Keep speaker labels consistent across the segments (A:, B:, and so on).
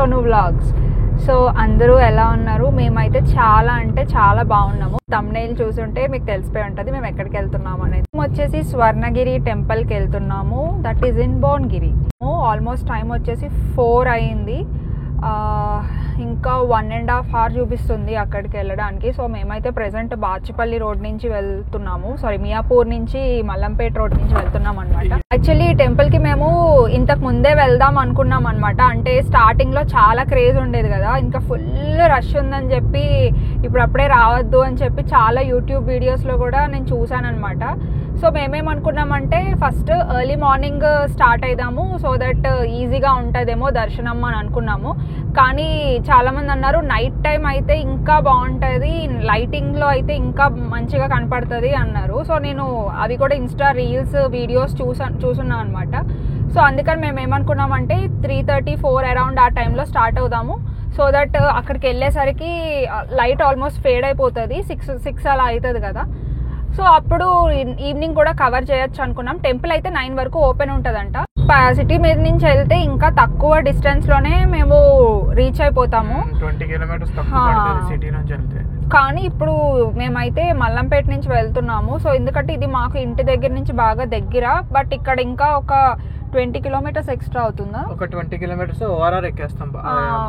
A: Sonu vlogs. So అందరూ ఎలా ఉన్నారు? మేమైతే చాలా అంటే చాలా బాగున్నాము. థంబ్నెయిల్ చూసుంటే మీకు తెలిసిపోయి ఉంటుంది మేము ఎక్కడికి వెళ్తున్నాము అనేది. వచ్చేసి స్వర్ణగిరి టెంపుల్కి వెళ్తున్నాము. That is in Bhuvanagiri. Almost time వచ్చేసి 4 అయింది. ఇంకా 1.5 hour చూపిస్తుంది అక్కడికి వెళ్ళడానికి. సో మేమైతే ప్రెసెంట్ బాచుపల్లి రోడ్ నుంచి వెళ్తున్నాము, మియాపూర్ నుంచి మల్లంపేట రోడ్ నుంచి వెళ్తున్నాం అనమాట. యాక్చువల్లీ ఈ టెంపుల్కి మేము ఇంతకు ముందే వెళ్దాం అనుకున్నాం అనమాట. అంటే స్టార్టింగ్లో చాలా క్రేజ్ ఉండేది కదా, ఇంకా ఫుల్ రష్ ఉందని చెప్పి ఇప్పుడప్పుడే రావద్దు అని చెప్పి చాలా యూట్యూబ్ వీడియోస్లో కూడా నేను చూసాను అనమాట. సో మేమేమనుకున్నామంటే ఫస్ట్ ఎర్లీ మార్నింగ్ స్టార్ట్ అయిదాము, సో దట్ ఈజీగా ఉంటుందేమో దర్శనం అని అనుకున్నాము. కానీ చాలామంది అన్నారు నైట్ టైం అయితే ఇంకా బాగుంటుంది, లైటింగ్లో అయితే ఇంకా మంచిగా కనపడుతుంది అన్నారు. సో నేను అవి కూడా ఇన్స్టా రీల్స్ వీడియోస్ చూసున్నాను అనమాట. సో అందుకని మేము ఏమనుకున్నామంటే 3:30-4 అరౌండ్ ఆ టైంలో స్టార్ట్ అవుదాము. సో దట్ అక్కడికి వెళ్ళేసరికి లైట్ ఆల్మోస్ట్ ఫేడ్ అయిపోతుంది, 6 అలా అవుతుంది కదా. సో అప్పుడు ఈవినింగ్ కూడా కవర్ చేయొచ్చు అనుకున్నాం. టెంపుల్ అయితే 9 వరకు ఓపెన్ ఉంటుందంట. సిటీ మీద నుంచి వెళ్తే ఇంకా తక్కువ డిస్టెన్స్ లోనే మేము రీచ్ అయిపోతాము,
B: 20 kilometers సిటీ నుంచి వెళ్తే.
A: కానీ ఇప్పుడు మేమైతే మల్లంపేట నుంచి వెళ్తున్నాము. సో ఎందుకంటే ఇది మాకు ఇంటి దగ్గర నుంచి బాగా దగ్గర, బట్ ఇక్కడ ఇంకా ఒక 20 kilometers ఎక్స్ట్రా అవుతుందా,
B: ఒక 20 kilometers ఓఆర్ఆర్ ఎక్కేస్తాం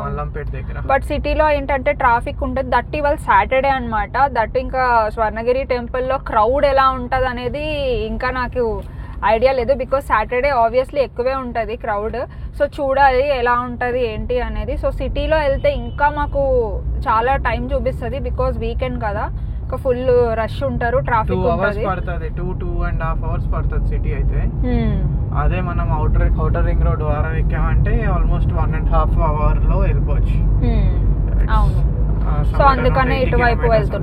B: మల్లంపేట దగ్గర.
A: బట్ సిటీలో ఏంటంటే ట్రాఫిక్ ఉంటుంది. దట్ ఇవాళ సాటర్డే అనమాట. దట్ ఇంకా స్వర్ణగిరి టెంపుల్లో క్రౌడ్ ఎలా ఉంటుంది అనేది ఇంకా నాకు ఐడియా లేదు, బికాస్ సాటర్డే ఆబ్వియస్లీ ఎక్కువే ఉంటుంది క్రౌడ్. సో చూడాలి ఎలా ఉంటుంది ఏంటి అనేది. సో సిటీలో వెళ్తే ఇంకా మాకు చాలా టైం చూపిస్తుంది, బికాస్ వీకెండ్ కదా, ఇంకా ఫుల్ రష్ ఉంటారు, ట్రాఫిక్ ఉంటుంది.
B: 2.5 hours పడుతుంది సిటీ అయితే. అదే మనం అవుటర్ రింగ్ రోడ్ ద్వారా ఎక్కామంటే ఆల్మోస్ట్ 1.5 hour లో వెళ్ళిపోవచ్చు.
A: అవును, సో అందుకనే ఇటువైపు వెళ్తున్నాం.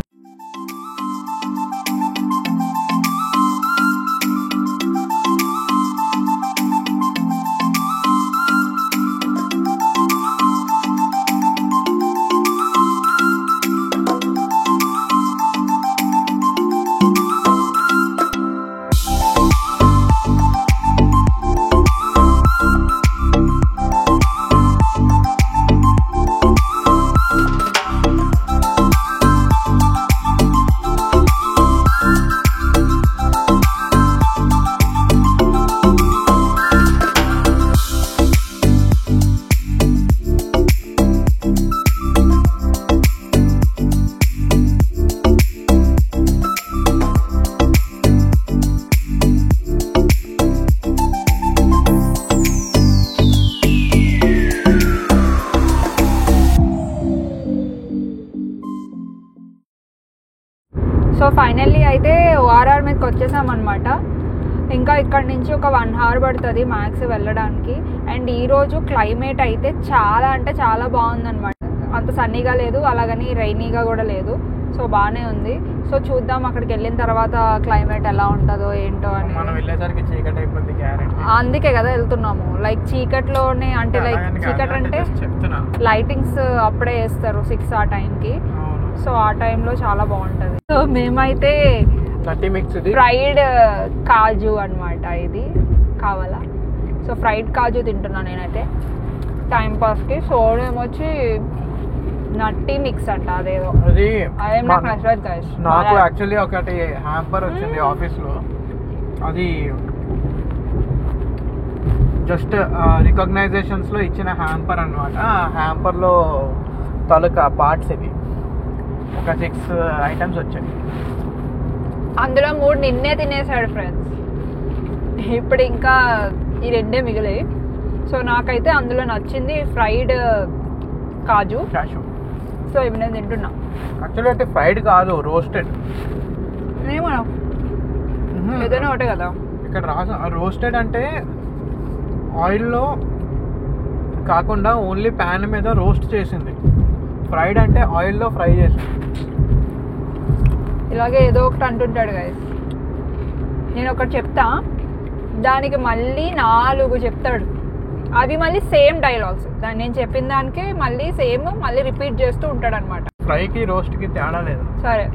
A: సో ఫైనల్లీ అయితే ఓఆర్ఆర్ మీదకి వచ్చేసామన్నమాట. ఇంకా ఇక్కడ నుంచి ఒక 1 hour పడుతుంది మ్యాక్స్ వెళ్ళడానికి. అండ్ ఈరోజు క్లైమేట్ అయితే చాలా అంటే చాలా బాగుందన్నమాట. అంత సన్నీగా లేదు, అలాగని రైనీగా కూడా లేదు. సో బాగానే ఉంది. సో చూద్దాం అక్కడికి వెళ్ళిన తర్వాత క్లైమేట్ ఎలా ఉంటుందో ఏంటో అని. అందుకే కదా వెళ్తున్నాము, లైక్ చీకట్లోనే, అంటే లైక్ చీకట్ అంటే లైటింగ్స్ అప్పుడే వేస్తారు 6 ఆ టైంకి. సో ఆ టైంలో చాలా బాగుంటుంది. సో మేమైతే ఫ్రైడ్ కాజు అనమాట, ఇది కావాలా. సో ఫ్రైడ్ కాజు తింటున్నాను నేనైతే టైంపాస్కి. సో ఏమొచ్చి నట్టి మిక్స్ అంట, అదేదో అదేం నాకు నచ్చలేదు గైస్.
B: నాకు యాక్చువల్లీ ఒకటి హ్యాంపర్ వచ్చింది ఆఫీస్లో, అది జస్ట్ రికగ్నైజేషన్స్లో ఇచ్చిన హ్యాంపర్ అనమాట. హ్యాంపర్లో తాలూకా పార్ట్స్ ఇవి ఒక 6 items వచ్చాయి.
A: అందులో 3 నిన్నే తినేసాడు ఫ్రెండ్స్. ఇప్పుడు ఇంకా ఈ 2 మిగిలాయి. సో నాకైతే అందులో నచ్చింది ఫ్రైడ్ కాజు. సో ఇవి నేను తింటున్నా.
B: యాక్చువల్లీ అంటే ఫ్రైడ్ కాదు, రోస్టెడ్.
A: ఏమన్నా ఏదైనా ఒకటే కదా
B: ఇక్కడ రాసా. రోస్టెడ్ అంటే ఆయిల్లో కాకుండా ఓన్లీ ప్యాన్ మీద రోస్ట్ చేసింది. ఫ్రైడ్ అంటే ఆయిల్లో ఫ్రై చేసింది.
A: ఇలాగే ఏదో ఒకటి అంటుంటాడు గైస్. నేను ఒకటి చెప్తా, దానికి మళ్ళీ 4 చెప్తాడు. అవి మళ్ళీ సేమ్ డైలాగ్స్, నేను చెప్పిన దానికి మళ్ళీ సేమ్ మళ్ళీ రిపీట్ చేస్తూ ఉంటాడు అనమాట.
B: ఫ్రైకి రోస్ట్కి తేడా లేదు.
A: సరే,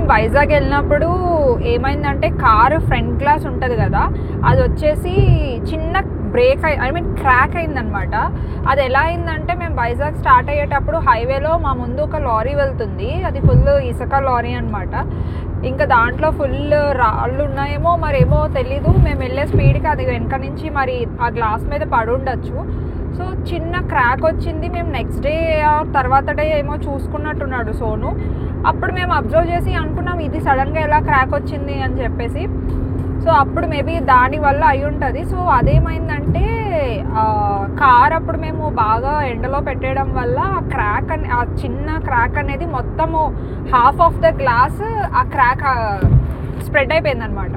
A: మేము వైజాగ్ వెళ్ళినప్పుడు ఏమైందంటే కారు ఫ్రంట్ గ్లాస్ ఉంటుంది కదా, అది వచ్చేసి చిన్న బ్రేక్ క్రాక్ అయిందనమాట. అది ఎలా అయిందంటే మేము వైజాగ్ స్టార్ట్ అయ్యేటప్పుడు హైవేలో మా ముందు ఒక లారీ వెళ్తుంది, అది ఫుల్ ఇసుక లారీ అనమాట. ఇంకా దాంట్లో ఫుల్ రాళ్ళు ఉన్నాయేమో మరేమో తెలీదు, మేము వెళ్ళే స్పీడ్కి అది వెనక నుంచి మరి ఆ గ్లాస్ మీద పడి ఉండొచ్చు. సో చిన్న క్రాక్ వచ్చింది. మేము నెక్స్ట్ డే తర్వాత డే ఏమో చూసుకున్నట్టున్నాడు సోను. అప్పుడు మేము అబ్జర్వ్ చేసి అనుకున్నాం ఇది సడన్గా ఎలా క్రాక్ వచ్చింది అని చెప్పేసి. సో అప్పుడు మేబీ దానివల్ల అయి ఉంటుంది. సో అదేమైందంటే కార్ అప్పుడు మేము బాగా ఎండలో పెట్టేయడం వల్ల ఆ చిన్న క్రాక్ అనేది మొత్తము హాఫ్ ఆఫ్ ద గ్లాస్ ఆ క్రాక్ స్ప్రెడ్ అయిపోయిందనమాట.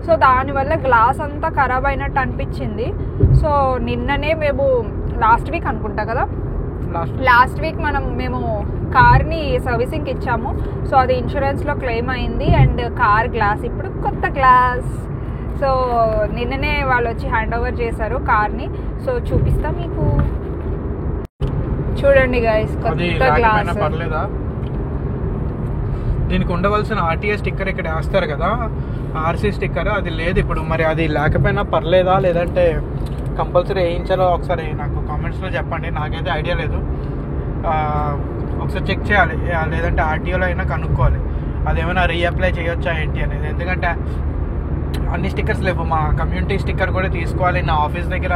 A: సో దానివల్ల గ్లాస్ అంతా ఖరాబ్ అయినట్టు అనిపించింది. సో నిన్ననే మేము లాస్ట్ వీక్ అనుకుంటా కదా, లాస్ట్ వీక్ మేము కార్ని సర్వీసింగ్కి ఇచ్చాము. సో అది ఇన్సూరెన్స్లో క్లెయిమ్ అయింది అండ్ కార్ గ్లాస్ ఇప్పుడు కొత్త గ్లాస్. సో నిన్ననే వాళ్ళు వచ్చి హ్యాండ్ ఓవర్ చేశారు కార్ని. సో చూపిస్తా మీకు, చూడండి గైస్ కొత్త గ్లాస్.
B: దీనికి ఉండవలసిన ఆర్టీఏ స్టిక్కర్ ఇక్కడ వేస్తారు కదా, ఆర్సీ స్టిక్కర్ అది లేదు ఇప్పుడు. మరి అది లేకపోయినా పర్లేదా లేదంటే కంపల్సరీ వేయించాలో ఒకసారి నాకు కామెంట్స్లో చెప్పండి, నాకైతే ఐడియా లేదు. ఒకసారి చెక్ చేయాలి, లేదంటే ఆర్టీఓలో అయినా కనుక్కోవాలి అదేమైనా రీఅప్లై చేయొచ్చా ఏంటి అనేది. ఎందుకంటే అన్ని స్టిక్కర్స్ లేవు, మా కమ్యూనిటీ స్టిక్కర్ కూడా తీసుకోవాలి, నా ఆఫీస్ దగ్గర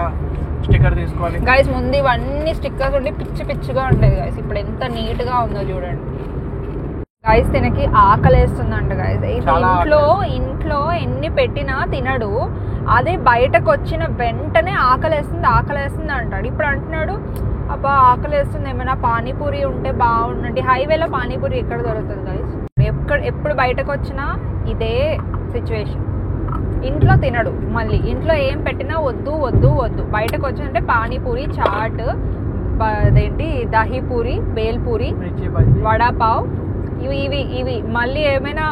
B: స్టిక్కర్ తీసుకోవాలి.
A: గైస్ ముందు ఇవన్నీ స్టిక్కర్స్ ఉండి పిచ్చిగా ఉండేది గైస్, ఇప్పుడు ఎంత నీట్గా ఉందో చూడండి. గైస్ తినకి ఆకలేస్తుందంట గైస్. ఇంట్లో ఎన్ని పెట్టినా తినడు, అదే బయటకు వచ్చిన వెంటనే ఆకలేస్తుంది అంటాడు. ఇప్పుడు అంటున్నాడు అబ్బా ఆకలేస్తుంది, ఏమైనా పానీపూరి ఉంటే బాగుండండి. హైవేలో పానీపూరి ఎక్కడ దొరుకుతుంది గైస్? ఎప్పుడు బయటకు వచ్చినా ఇదే సిచ్యువేషన్. ఇంట్లో తినడు, మళ్ళీ ఇంట్లో ఏం పెట్టినా వద్దు. బయటకు వచ్చిందంటే పానీపూరి, చాట్, అదేంటి దహీపూరి, బేల్పూరి, వడాపావ్, ఇవి మళ్ళీ ఏమైనా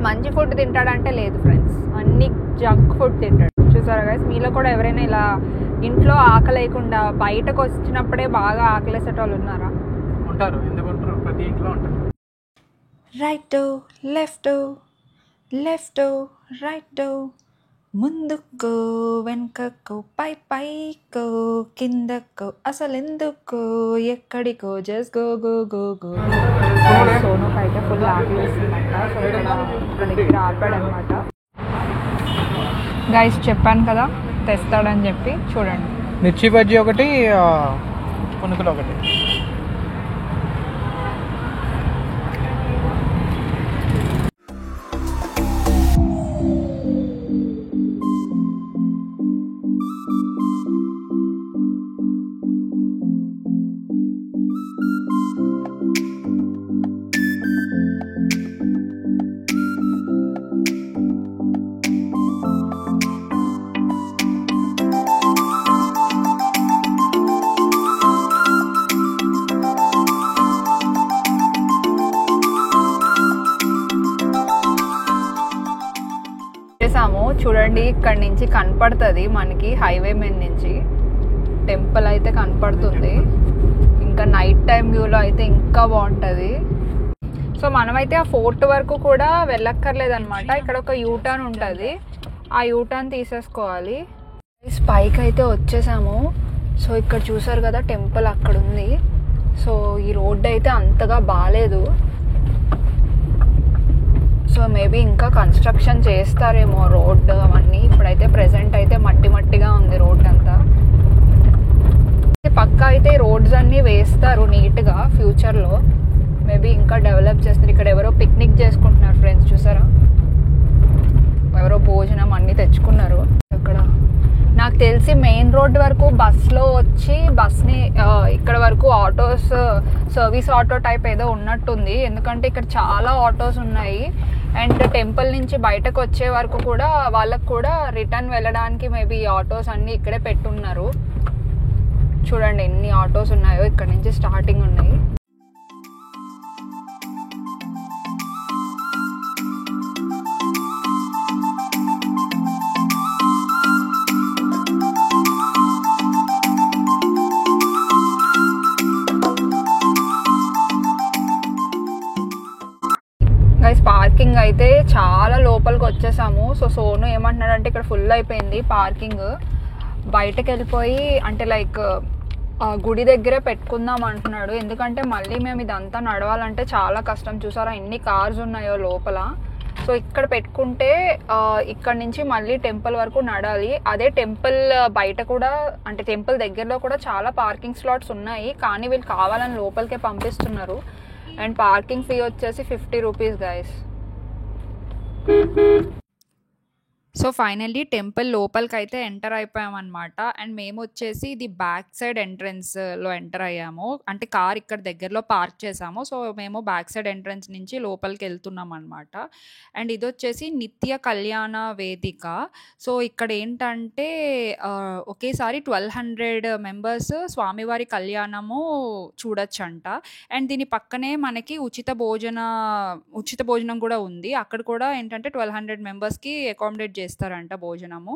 A: మంచి ఫుడ్ తింటాడంటే లేదు ఫ్రెండ్స్, అన్ని జంక్ ఫుడ్ తింటాడు. చూసారా గైస్, మీలో కూడా ఎవరైనా ఇలా ఇంట్లో ఆకలి లేకుండా బయటకు వచ్చినప్పుడే బాగా ఆకలేసేటోళ్ళు ఉన్నారా?
B: ఉంటారు, ఎందుకుంటారు, ప్రతి ఇంట్లో ఉంటారు.
A: రైట్ లెఫ్ట్ రైట్, ముందుకు వెనుకకు పైకో కిందకు, అసలు ఎందుకు ఎక్కడికో, జస్ట్ గో. సోనుకి అయితే ఫుల్ ఆకలి వేస్తుందంట. సో ఇక్కడ దగ్గర ఆపాడనమాట. గైస్ చెప్పాను కదా తెస్తాడని చెప్పి, చూడండి
B: మిర్చి బజ్జీ ఒకటి, పునుకులు ఒకటి.
A: చూడండి ఇక్కడ నుంచి కనపడుతుంది మనకి, హైవే మీద నుంచి టెంపుల్ అయితే కనపడుతుంది. ఇంకా నైట్ టైం వ్యూలో అయితే ఇంకా బాగుంటుంది. సో మనమైతే ఆ ఫోర్ట్ వరకు కూడా వెళ్ళక్కర్లేదు అనమాట. ఇక్కడ ఒక యూటర్న్ ఉంటుంది, ఆ యూటర్న్ తీసేసుకోవాలి. పైకి అయితే వచ్చేసాము. సో ఇక్కడ చూసారు కదా టెంపుల్ అక్కడ ఉంది. సో ఈ రోడ్డు అయితే అంతగా బాగాలేదు. సో మేబీ ఇంకా కన్స్ట్రక్షన్ చేస్తారేమో రోడ్ అవన్నీ. ఇప్పుడైతే ప్రెజెంట్ అయితే మట్టిగా ఉంది రోడ్ అంతా. పక్కా అయితే రోడ్స్ అన్నీ వేస్తారు నీట్గా ఫ్యూచర్లో, మేబీ ఇంకా డెవలప్ చేస్తారు. ఇక్కడ ఎవరో పిక్నిక్ చేసుకుంటున్నారు ఫ్రెండ్స్, చూసారా, ఎవరో భోజనం అన్నీ తెచ్చుకున్నారు. అక్కడ నాకు తెలిసి మెయిన్ రోడ్ వరకు బస్లో వచ్చి బస్ని ఇక్కడ వరకు ఆటోస్, సర్వీస్ ఆటో టైప్ ఏదో ఉన్నట్టుంది. ఎందుకంటే ఇక్కడ చాలా ఆటోస్ ఉన్నాయి. అండ్ టెంపుల్ నుంచి బయటకు వచ్చే వరకు కూడా వాళ్ళకు కూడా రిటర్న్ వెళ్ళడానికి మేబీ ఆటోస్ అన్నీ ఇక్కడే పెట్టున్నారు. చూడండి ఎన్ని ఆటోస్ ఉన్నాయో, ఇక్కడ నుంచి స్టార్టింగ్ ఉన్నాయి. పార్కింగ్ అయితే చాలా లోపలికి వచ్చేసాము. సో సోను ఏమంటున్నాడంటే ఇక్కడ ఫుల్ అయిపోయింది పార్కింగ్, బయటకు వెళ్ళిపోయి అంటే లైక్ గుడి దగ్గరే పెట్టుకుందాం అంటున్నాడు. ఎందుకంటే మళ్ళీ మేము ఇదంతా నడవాలంటే చాలా కష్టం. చూసారా ఎన్ని కార్స్ ఉన్నాయో లోపల. సో ఇక్కడ పెట్టుకుంటే ఇక్కడ నుంచి మళ్ళీ టెంపుల్ వరకు నడాలి. అదే టెంపుల్ బయట కూడా అంటే టెంపుల్ దగ్గరలో కూడా చాలా పార్కింగ్ స్లాట్స్ ఉన్నాయి, కానీ వీళ్ళు కావాలని లోపలికే పంపిస్తున్నారు. అండ్ పార్కింగ్ ఫీ వచ్చేసి 50 rupees guys. So finally temple లోపలికి అయితే ఎంటర్ అయిపోయాం అనమాట. అండ్ మేము వచ్చేసి ఇది బ్యాక్ సైడ్ ఎంట్రన్స్లో ఎంటర్ అయ్యాము. అంటే కార్ ఇక్కడ దగ్గరలో పార్క్ చేసాము. సో మేము బ్యాక్ సైడ్ ఎంట్రన్స్ నుంచి లోపలికి వెళ్తున్నాం అనమాట. అండ్ ఇది వచ్చేసి నిత్య కళ్యాణ వేదిక. సో ఇక్కడ ఏంటంటే ఒకేసారి 1200 మెంబర్స్ స్వామివారి కళ్యాణము చూడొచ్చంట. అండ్ దీని పక్కనే మనకి ఉచిత భోజనం కూడా ఉంది. అక్కడ కూడా ఏంటంటే 1200 మెంబర్స్కి అకామిడేట్ చేస్తారంట భోజనము.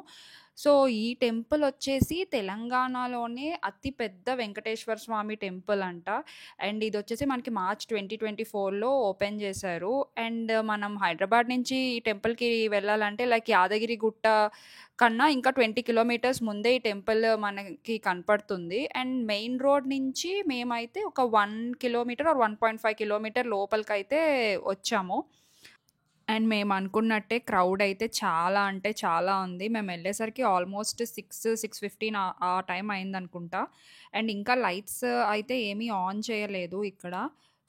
A: సో ఈ టెంపుల్ వచ్చేసి తెలంగాణలోనే అతి పెద్ద వెంకటేశ్వర స్వామి టెంపుల్ అంట. అండ్ ఇది వచ్చేసి మనకి మార్చ్ 2024లో ఓపెన్ చేశారు. అండ్ మనం హైదరాబాద్ నుంచి ఈ టెంపుల్కి వెళ్ళాలంటే లైక్ యాదగిరి గుట్ట కన్నా ఇంకా 20 కిలోమీటర్స్ ముందే ఈ టెంపుల్ మనకి కనపడుతుంది. అండ్ మెయిన్ రోడ్ నుంచి మేమైతే ఒక 1 కిలోమీటర్ ఆర్ 1.5 కిలోమీటర్ లోపలికి అయితే వచ్చాము. అండ్ మేము అనుకున్నట్టే క్రౌడ్ అయితే చాలా అంటే చాలా ఉంది. మేము వెళ్ళేసరికి ఆల్మోస్ట్ 6:15 ఆ టైం అయిందనుకుంటా. అండ్ ఇంకా లైట్స్ అయితే ఏమీ ఆన్ చేయలేదు ఇక్కడ.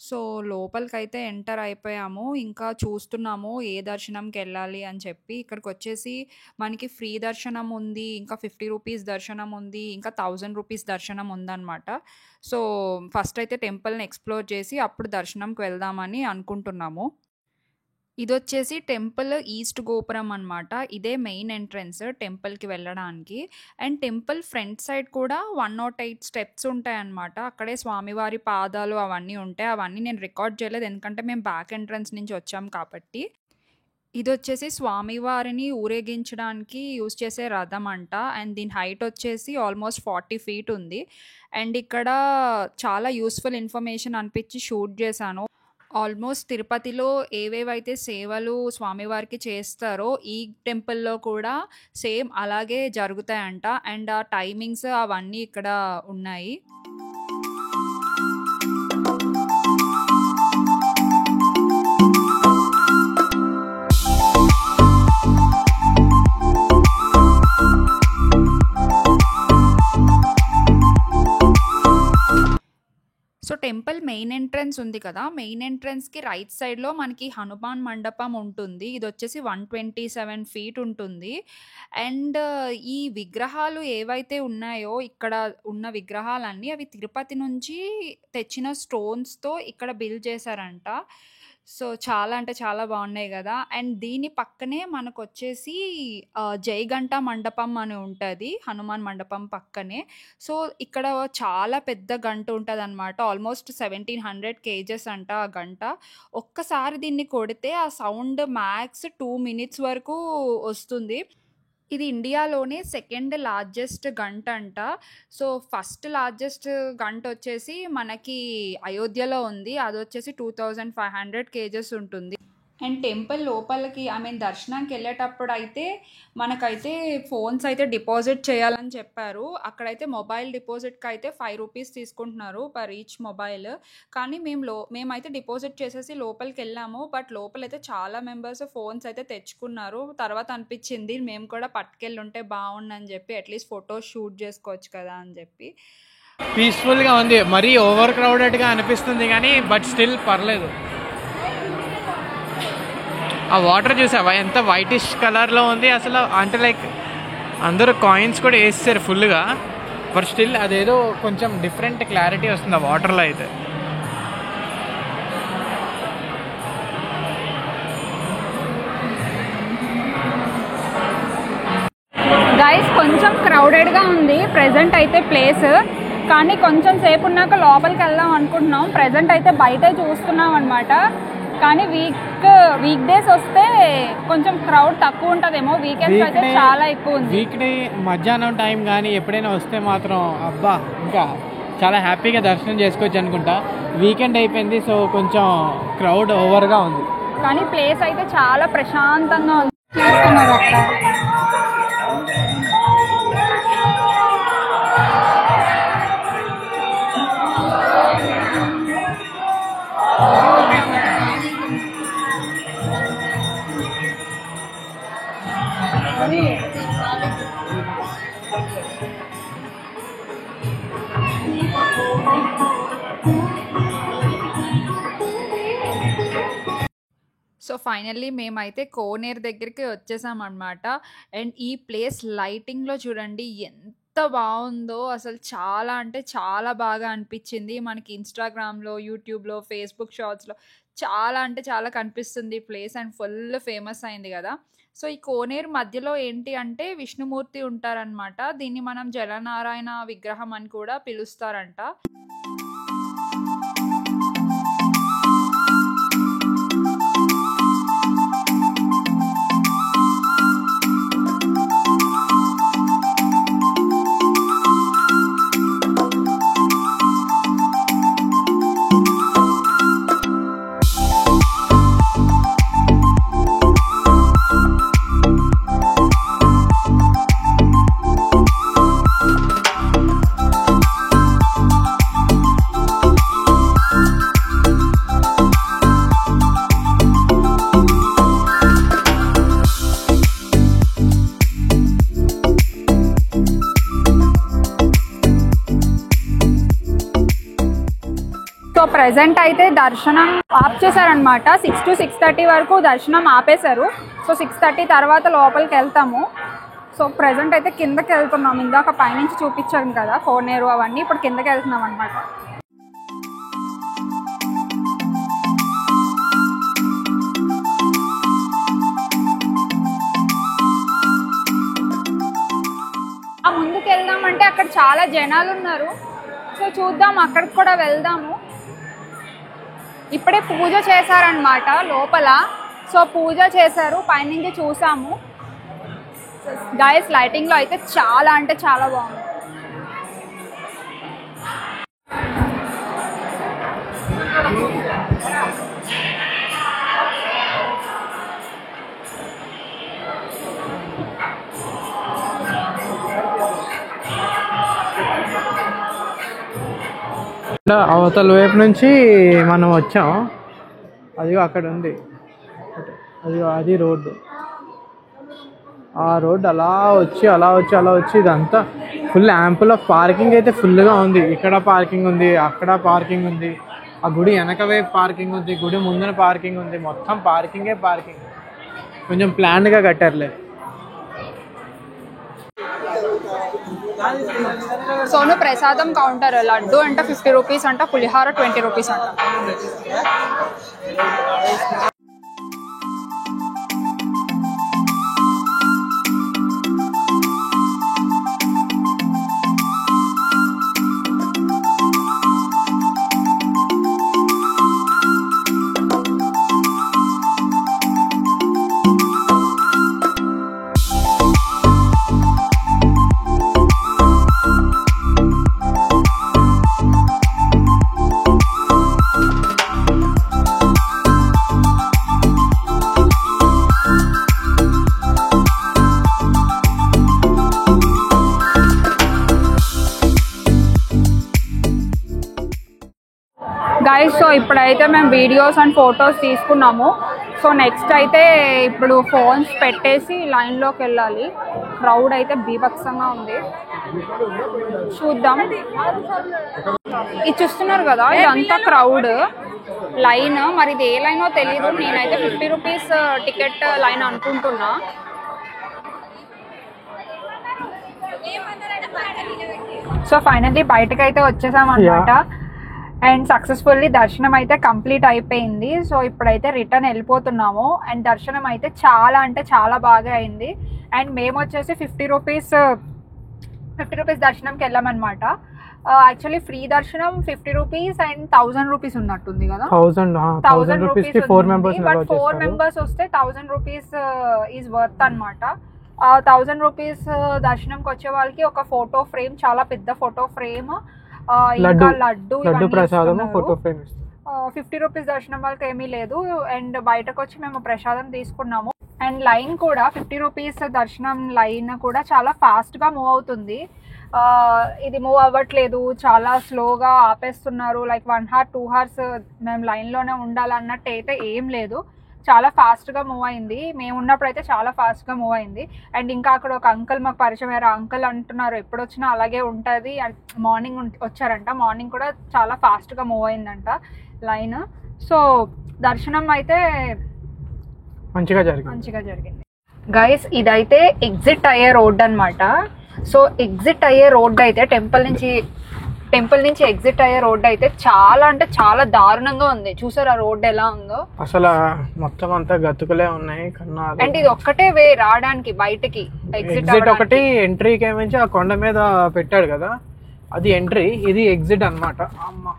A: సో లోపలికైతే ఎంటర్ అయిపోయాము. ఇంకా చూస్తున్నాము ఏ దర్శనంకి వెళ్ళాలి అని చెప్పి. ఇక్కడికి వచ్చేసి మనకి ఫ్రీ దర్శనం ఉంది, ఇంకా 50 రూపీస్ దర్శనం ఉంది, ఇంకా 1000 రూపీస్ దర్శనం ఉందన్నమాట. సో ఫస్ట్ అయితే టెంపుల్ని ఎక్స్ప్లోర్ చేసి అప్పుడు దర్శనంకి వెళ్దామని అనుకుంటున్నాము. ఇది వచ్చేసి టెంపుల్ ఈస్ట్ గోపురం అనమాట. ఇదే మెయిన్ ఎంట్రన్స్ టెంపుల్కి వెళ్ళడానికి. అండ్ టెంపుల్ ఫ్రంట్ సైడ్ కూడా 108 స్టెప్స్ ఉంటాయన్నమాట. అక్కడే స్వామివారి పాదాలు అవన్నీ ఉంటాయి. అవన్నీ నేను రికార్డ్ చేయలేదు, ఎందుకంటే మేము బ్యాక్ ఎంట్రన్స్ నుంచి వచ్చాం కాబట్టి. ఇది వచ్చేసి స్వామివారిని ఊరేగించడానికి యూజ్ చేసే రథం అంట. అండ్ దీని హైట్ వచ్చేసి ఆల్మోస్ట్ 40 ఫీట్ ఉంది. అండ్ ఇక్కడ చాలా యూస్ఫుల్ ఇన్ఫర్మేషన్ అనిపించి షూట్ చేశాను. ఆల్మోస్ట్ తిరుపతిలో ఏవేవైతే సేవలు స్వామివారికి చేస్తారో ఈ టెంపుల్లో కూడా సేమ్ అలాగే జరుగుతాయంట. అండ్ ఆ టైమింగ్స్ అవన్నీ ఇక్కడ ఉన్నాయి. సో టెంపుల్ మెయిన్ ఎంట్రన్స్ ఉంది కదా, మెయిన్ ఎంట్రన్స్కి రైట్ సైడ్లో మనకి హనుమాన్ మండపం ఉంటుంది. ఇది వచ్చేసి 127 ఫీట్ ఉంటుంది. అండ్ ఈ విగ్రహాలు ఏవైతే ఉన్నాయో ఇక్కడ ఉన్న విగ్రహాలన్నీ అవి తిరుపతి నుంచి తెచ్చిన స్టోన్స్తో ఇక్కడ బిల్డ్ చేశారంట. సో చాలా అంటే చాలా బాగున్నాయి కదా. అండ్ దీని పక్కనే మనకు వచ్చేసి జయగంట మండపం అని ఉంటుంది హనుమాన్ మండపం పక్కనే. సో ఇక్కడ చాలా పెద్ద గంట ఉంటుంది అనమాట. ఆల్మోస్ట్ 1700 kgs అంట ఆ గంట. ఒక్కసారి దీన్ని కొడితే ఆ సౌండ్ మ్యాక్స్ 2 minutes వరకు వస్తుంది. ఇది ఇండియాలోనే సెకండ్ లార్జెస్ట్ గంట అంట. సో ఫస్ట్ లార్జెస్ట్ గంట వచ్చేసి మనకి అయోధ్యలో ఉంది. అది వచ్చేసి 2500 kgs ఉంటుంది. అండ్ టెంపుల్ లోపలికి దర్శనానికి వెళ్ళేటప్పుడు అయితే మనకైతే ఫోన్స్ అయితే డిపాజిట్ చేయాలని చెప్పారు. అక్కడైతే మొబైల్ డిపాజిట్కి అయితే 5 రూపీస్ తీసుకుంటున్నారు పర్ ఈచ్ మొబైల్. కానీ మేమైతే డిపాజిట్ చేసేసి లోపలికి వెళ్ళాము. బట్ లోపలైతే చాలా మెంబర్స్ ఫోన్స్ అయితే తెచ్చుకున్నారు. తర్వాత అనిపించింది మేము కూడా పట్టుకెళ్ళి ఉంటే బాగుండని చెప్పి, అట్లీస్ట్ ఫొటోస్ షూట్ చేసుకోవచ్చు కదా అని చెప్పి.
B: పీస్ఫుల్గా ఉంది. మరీ ఓవర్ క్రౌడెడ్గా అనిపిస్తుంది కానీ బట్ స్టిల్ పర్లేదు. ఆ వాటర్ చూసావా ఎంత వైటిష్ కలర్లో ఉంది అసలు. అంటే లైక్ అందరూ కాయిన్స్ కూడా వేస్తారు ఫుల్గా, బట్ స్టిల్ అదేదో కొంచెం డిఫరెంట్ క్లారిటీ వస్తుంది ఆ వాటర్లో అయితే.
A: గైస్ కొంచెం క్రౌడెడ్గా ఉంది ప్రెజెంట్ అయితే ప్లేస్. కానీ కొంచెం సేపు ఉన్నాక లోపలికి వెళ్దాం అనుకుంటున్నాం. ప్రెజెంట్ అయితే బయటే చూస్తున్నాం అనమాట. కానీ వీక్ డేస్ వస్తే కొంచెం క్రౌడ్ తక్కువ ఉంటుందేమో. వీకెండ్స్ అయితే చాలా ఎక్కువ ఉంది.
B: వీక్ డే మధ్యాహ్నం టైం కానీ ఎప్పుడైనా వస్తే మాత్రం అబ్బా ఇంకా చాలా హ్యాపీగా దర్శనం చేసుకోవచ్చు అనుకుంటా. వీకెండ్ అయిపోయింది, సో కొంచెం క్రౌడ్ ఓవర్గా ఉంది.
A: కానీ ప్లేస్ అయితే చాలా ప్రశాంతంగా ఉంది. చూస్తున్నారు అక్కడ సో ఫైనల్లీ మేమైతే కోనేరు దగ్గరికి వచ్చేసామన్నమాట. అండ్ ఈ ప్లేస్ లైటింగ్లో చూడండి ఎంత బాగుందో, అసలు చాలా అంటే చాలా బాగా అనిపించింది. మనకి ఇన్స్టాగ్రామ్లో, యూట్యూబ్లో, ఫేస్బుక్ షార్ట్స్లో చాలా అంటే చాలా కనిపిస్తుంది ఈ ప్లేస్. అండ్ ఫుల్ ఫేమస్ అయింది కదా. సో ఈ కోనేరు మధ్యలో ఏంటి అంటే విష్ణుమూర్తి ఉంటారనమాట. దీన్ని మనం జలనారాయణ విగ్రహం అని కూడా పిలుస్తారంట. సో ప్రెజెంట్ అయితే దర్శనం ఆప్ చేశారనమాట. 6 to 6:30 వరకు దర్శనం ఆపేశారు. సో 6:30 తర్వాత లోపలికి వెళ్తాము. సో ప్రెజెంట్ అయితే కిందకి వెళ్తున్నాం. ఇందాక పైనుంచి చూపించాను కదా కోనేరు అవన్నీ, ఇప్పుడు కిందకి వెళ్తున్నాం అనమాట. ముందుకు వెళ్దామంటే అక్కడ చాలా జనాలు ఉన్నారు. సో చూద్దాం, అక్కడికి కూడా వెళ్దాము. ఇప్పుడే పూజ చేశారనమాట లోపల. సో పూజ చేశారు, పైనుంచి చూసాము. గైస్ లైటింగ్లో అయితే చాలా అంటే చాలా బాగుంది.
B: అవతల వైపు నుంచి మనం వచ్చాం. అది అక్కడ ఉంది, అది రోడ్డు. ఆ రోడ్డు అలా వచ్చి ఇదంతా ఫుల్ యాంపుల్ ఆఫ్ పార్కింగ్ అయితే ఫుల్గా ఉంది. ఇక్కడ పార్కింగ్ ఉంది, అక్కడ పార్కింగ్ ఉంది, ఆ గుడి వెనక వైపు పార్కింగ్ ఉంది, గుడి ముందున పార్కింగ్ ఉంది. మొత్తం పార్కింగ్. కొంచెం ప్లాన్డ్గా కట్టారులే.
A: సోను ప్రసాదం కౌంటర్. లడ్డు అంట 50 రూపీస్ అంట, పులిహార 20 రూపీస్ అంట. గైస్ సో ఇప్పుడైతే మేము వీడియోస్ అండ్ ఫొటోస్ తీసుకున్నాము. సో నెక్స్ట్ అయితే ఇప్పుడు ఫోన్స్ పెట్టేసి లైన్లోకి వెళ్ళాలి. క్రౌడ్ అయితే బీభత్సంగా ఉంది, చూద్దాం. ఇది చూస్తున్నారు కదా, ఇదంతా క్రౌడ్ లైన్. మరి ఇది ఏ లైనో తెలియదు. నేనైతే 50 రూపీస్ టికెట్ లైన్ అనుకుంటున్నా. సో ఫైనల్లీ బయటకు అయితే వచ్చేసాం అనమాట. అండ్ సక్సెస్ఫుల్లీ దర్శనం అయితే కంప్లీట్ అయిపోయింది. సో ఇప్పుడైతే రిటర్న్ వెళ్ళిపోతున్నాము. అండ్ దర్శనం అయితే చాలా అంటే చాలా బాగా అయింది. అండ్ మేము వచ్చేసి 50 రూపీస్ దర్శనంకి వెళ్ళామన్నమాట. యాక్చువల్లీ ఫ్రీ దర్శనం 50 రూపీస్ అండ్ 1000 రూపీస్ ఉన్నట్టుంది కదా. 1000 రూపీస్ బట్ 4 మెంబర్స్ వస్తే 1000 రూపీస్ ఈజ్ వర్త్ అనమాట. 1000 రూపీస్ దర్శనంకి వచ్చే వాళ్ళకి ఒక ఫోటో ఫ్రేమ్, చాలా పెద్ద ఫోటో ఫ్రేమ్, ఇంకా లడ్డు ప్రసాదం, ఫోటో ఫ్రేమ్. ₹50 దర్శనం వాళ్ళకి ఏమీ లేదు. అండ్ బయటకు వచ్చి మేము ప్రసాదం తీసుకున్నాము. అండ్ లైన్ కూడా ₹50 దర్శనం లైన్ కూడా చాలా ఫాస్ట్గా మూవ్ అవుతుంది. ఇది మూవ్ అవ్వట్లేదు, చాలా స్లోగా ఆపేస్తున్నారు. లైక్ 1 hour 2 hours మేము లైన్లోనే ఉండాలన్నట్టు అయితే ఏం లేదు. చాలా ఫాస్ట్గా మూవ్ అయింది. మేము ఉన్నప్పుడు అయితే చాలా ఫాస్ట్గా మూవ్ అయింది. అండ్ ఇంకా అక్కడ ఒక అంకుల్ మాకు పరిచయం అయ్యారు. అంకుల్ అంటున్నారు ఎప్పుడు వచ్చినా అలాగే ఉంటుంది. మార్నింగ్ వచ్చారంట, మార్నింగ్ కూడా చాలా ఫాస్ట్గా మూవ్ అయిందంట లైన్. సో దర్శనం అయితే
B: మంచిగా
A: జరిగింది గైస్. ఇదైతే ఎగ్జిట్ అయ్యే రోడ్ అనమాట. సో ఎగ్జిట్ అయ్యే రోడ్ అయితే టెంపుల్ నుంచి ఎగ్జిట్ అయ్యే రోడ్ అయితే చాలా అంటే చాలా దారుణంగా ఉంది. చూసారు ఆ రోడ్ ఎలా ఉందో,
B: అసలు మొత్తం అంతా గతుకులే ఉన్నాయి.
A: అండ్ ఇది ఒక్కటే వే రావడానికి బయటకి.
B: ఎగ్జిట్ ఒకటి, ఎంట్రీకి ఏమించి ఆ కొండ మీద పెట్టాడు కదా, అది ఎంట్రీ, ఇది ఎగ్జిట్ అన్నమాట. అమ్మ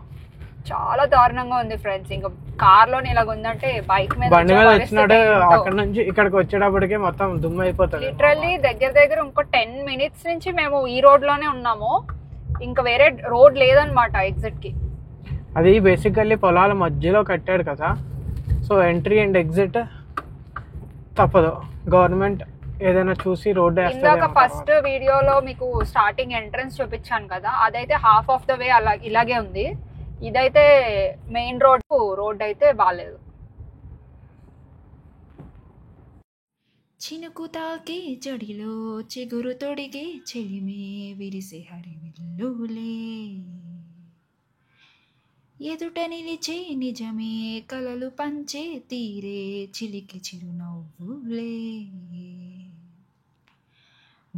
A: చాలా దారుణంగా ఉంది ఫ్రెండ్స్. ఇంకా కార్ లోనే ఇలాగ ఉందంటే బండి
B: మీద వచ్చినాడు. అక్కడ నుంచి ఇక్కడికి వచ్చేటప్పటికే మొత్తం దుమ్ము అయిపోతుంది.
A: లిటరల్లీ దగ్గర ఇంకో 10 minutes నుంచి మేము ఈ రోడ్ లోనే ఉన్నాము. ఇంకా వేరే రోడ్ లేదనమాట ఎగ్జిట్ కి.
B: అది బేసికల్లీ పొలాల మధ్యలో కట్టాడు కదా, సో ఎంట్రీ అండ్ ఎగ్జిట్ తప్పదు. గవర్నమెంట్ ఏదైనా చూసి రోడ్
A: ఇందాక ఫస్ట్ వీడియోలో మీకు స్టార్టింగ్ ఎంట్రన్స్ చూపించాను కదా, అదైతే హాఫ్ ఆఫ్ ద వే ఇలాగే ఉంది. ఇదైతే మెయిన్ రోడ్ అయితే బాగాలేదు.
C: చినుకు తాకే జడిలో చిగురు తొడిగే చెలిమే విరిసే హరివిల్లులే, ఎదుట నిలిచే నిజమే కలలు పంచే తీరే చిలికి చిరునవ్వులే,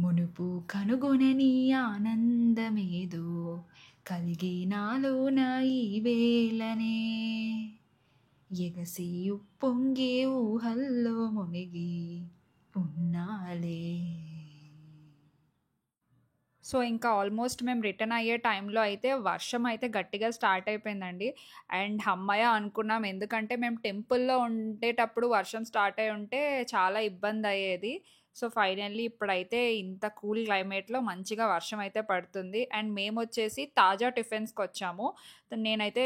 C: మునుపు కనుగొనని ఆనందమేదో కలిగి నాలోన ఈ వేళనే, ఎగసి ఉప్పొంగే ఊహల్లో మునిగి ఉన్నాలే.
A: సో ఇంకా ఆల్మోస్ట్ మేము రిటర్న్ అయ్యే టైంలో అయితే వర్షం అయితే గట్టిగా స్టార్ట్ అయిపోయిందండి. అండ్ అమ్మయ్య అనుకున్నాం, ఎందుకంటే మేము టెంపుల్లో ఉండేటప్పుడు వర్షం స్టార్ట్ అయి ఉంటే చాలా ఇబ్బంది అయ్యేది. సో ఫైనల్లీ ఇప్పుడైతే ఇంత కూల్ క్లైమేట్లో మంచిగా వర్షం అయితే పడుతుంది. అండ్ మేము వచ్చేసి తాజా టిఫిన్స్కి వచ్చాము. నేనైతే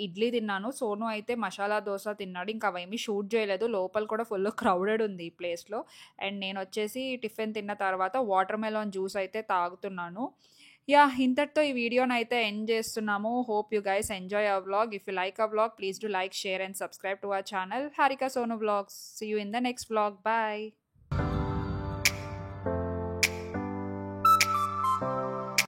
A: ఇడ్లీ తిన్నాను, సోను అయితే మసాలా దోశ తిన్నాడు. ఇంకా అవేమీ షూట్ చేయలేదు, లోపల కూడా ఫుల్ క్రౌడెడ్ ఉంది ఈ ప్లేస్లో. అండ్ నేను వచ్చేసి టిఫిన్ తిన్న తర్వాత వాటర్ మెలాన్ జ్యూస్ అయితే తాగుతున్నాను. ఇంతటితో ఈ వీడియోని అయితే ఎండ్ చేస్తున్నాము. Hope you guys enjoy our vlog. If you like our vlog, please do like, share and subscribe to our channel Harika Sonu vlogs. See you in the next vlog. Bye.